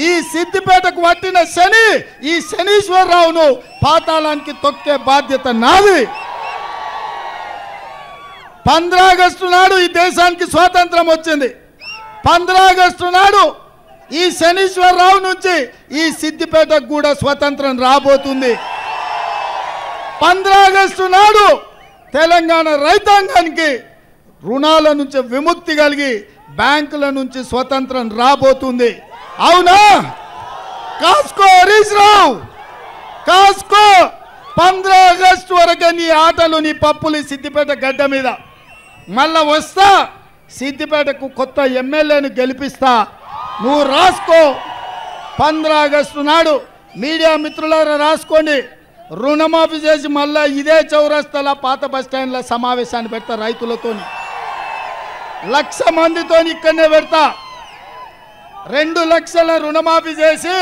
ఈ సిద్దిపేటకు పట్టిన శని ఈ శనీశ్వరరావును పాతాళానికి తొక్కే బాధ్యత నాది. 15 ఆగస్టు నాడు ఈ దేశానికి స్వాతంత్రం వచ్చింది. 15 ఆగస్టు నాడు ఈ శనీశ్వరరావు నుంచి ఈ సిద్దిపేటకు కూడా స్వతంత్రం రాబోతుంది. 15 ఆగస్టు నాడు తెలంగాణ రైతాంగానికి రుణాల నుంచి విముక్తి కలిగి బ్యాంకుల నుంచి స్వతంత్రం రాబోతుంది. అవునా? కాసుకో హరీష్ రావు, కాసుకో. 15 ఆగస్టు వరకు నీ ఆటలు నీ పప్పులు సిద్దిపేట గడ్డ మీద. మళ్ళా వస్తా, సిద్దిపేటకు కొత్త ఎమ్మెల్యేను గెలిపిస్తా, నువ్వు రాసుకో. 15 ఆగస్టు నాడు మీడియా మిత్రులారా రాసుకోండి. రుణమాఫీ చేసి మళ్ళా ఇదే చౌరస్తాల పాత బస్టాండ్ల సమావేశాన్ని పెడతా. రైతులతో 1,00,000 మందితో ఇక్కడనే పెడతా. 2 లక్షల రుణమాఫీ చేసి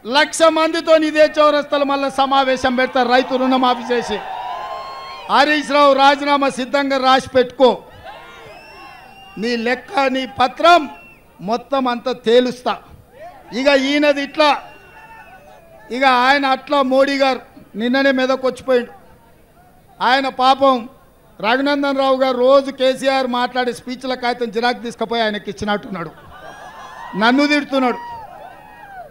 1,00,000 మందితో ఇదే చౌరస్తాల మళ్ళీ సమావేశం పెడతా. రైతు రుణమాఫీ చేసి హరీష్ రావు రాజీనామా సిద్ధంగా రాసి పెట్టుకో. నీ లెక్క నీ పత్రం మొత్తం అంతా తేలుస్తా. ఇక ఈయనది ఇట్లా, ఇక ఆయన అట్లా. మోడీ గారు నిన్ననే మీదకొచ్చిపోయాడు. ఆయన పాపం రఘునందన్ రావు గారు రోజు కేసీఆర్ మాట్లాడే స్పీచ్ల కాగితం జిరాక్ తీసుకుపోయి ఆయనకి ఇచ్చినట్టున్నాడు. నన్ను తిడుతున్నాడు,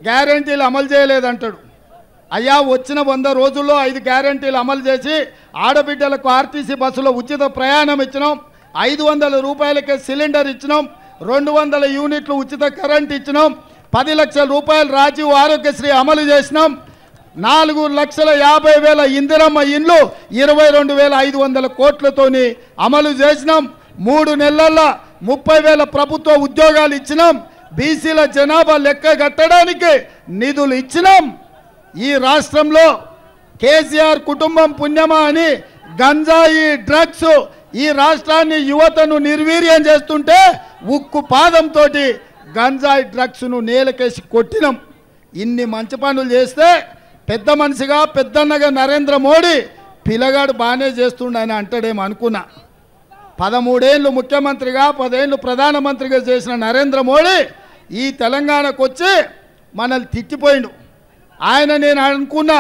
గ్యారంటీలు అమలు చేయలేదంటాడు. అయ్యా, వచ్చిన 100 రోజుల్లో 5 గ్యారంటీలు అమలు చేసి ఆడబిడ్డలకు ఆర్టీసీ బస్సులో ఉచిత ప్రయాణం ఇచ్చినాం, 500 రూపాయలకే సిలిండర్ ఇచ్చినాం, 200 యూనిట్లు ఉచిత కరెంట్ ఇచ్చినాం, 10 లక్షల రూపాయలు రాజీవ్ ఆరోగ్యశ్రీ అమలు చేసినాం, 4,50,000 ఇందిరమ్మ ఇండ్లు 22,500 కోట్లతోని అమలు చేసినాం, 3 నెలల్లో 30,000 ప్రభుత్వ ఉద్యోగాలు ఇచ్చినాం, బీసీల జనాభా లెక్క కట్టడానికి నిధులు ఇచ్చినాం. ఈ రాష్ట్రంలో కేసీఆర్ కుటుంబం పుణ్యమా అని గంజాయి డ్రగ్స్ ఈ రాష్ట్రాన్ని యువతను నిర్వీర్యం చేస్తుంటే ఉక్కు పాదంతో గంజాయి డ్రగ్స్ను నేలకేసి కొట్టినాం. ఇన్ని మంచి పనులు చేస్తే పెద్ద మనిషిగా పెద్దన్నగా నరేంద్ర మోడీ పిల్లగాడు బాగానే చేస్తుండని అంటాడేమో అనుకున్నా. 13 ఏళ్ళు ముఖ్యమంత్రిగా 10 ఏళ్ళు ప్రధానమంత్రిగా చేసిన నరేంద్ర మోడీ ఈ తెలంగాణకు వచ్చి మనల్ని తిట్టిపోయిండు. ఆయన నేను అనుకున్నా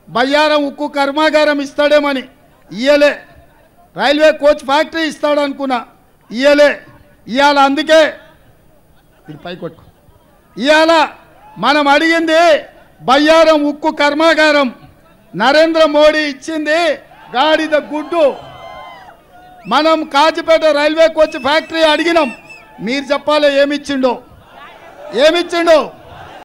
బయ్యారం ఉక్కు కర్మాగారం ఇస్తాడేమని, ఇయ్యలే. రైల్వే కోచ్ ఫ్యాక్టరీ ఇస్తాడు అనుకున్నా, ఇయ్యలే. ఇవాళ అందుకే ఇది పైకొట్టు, ఇవాళ మనం అడిగింది బయ్యారం ఉక్కు కర్మాగారం, నరేంద్ర మోడీ ఇచ్చింది గాడిద గుడ్డు. మనం కాజిపేట రైల్వే కోచ్ ఫ్యాక్టరీ అడిగినాం, మీరు చెప్పాలి ఏమిచ్చిండో.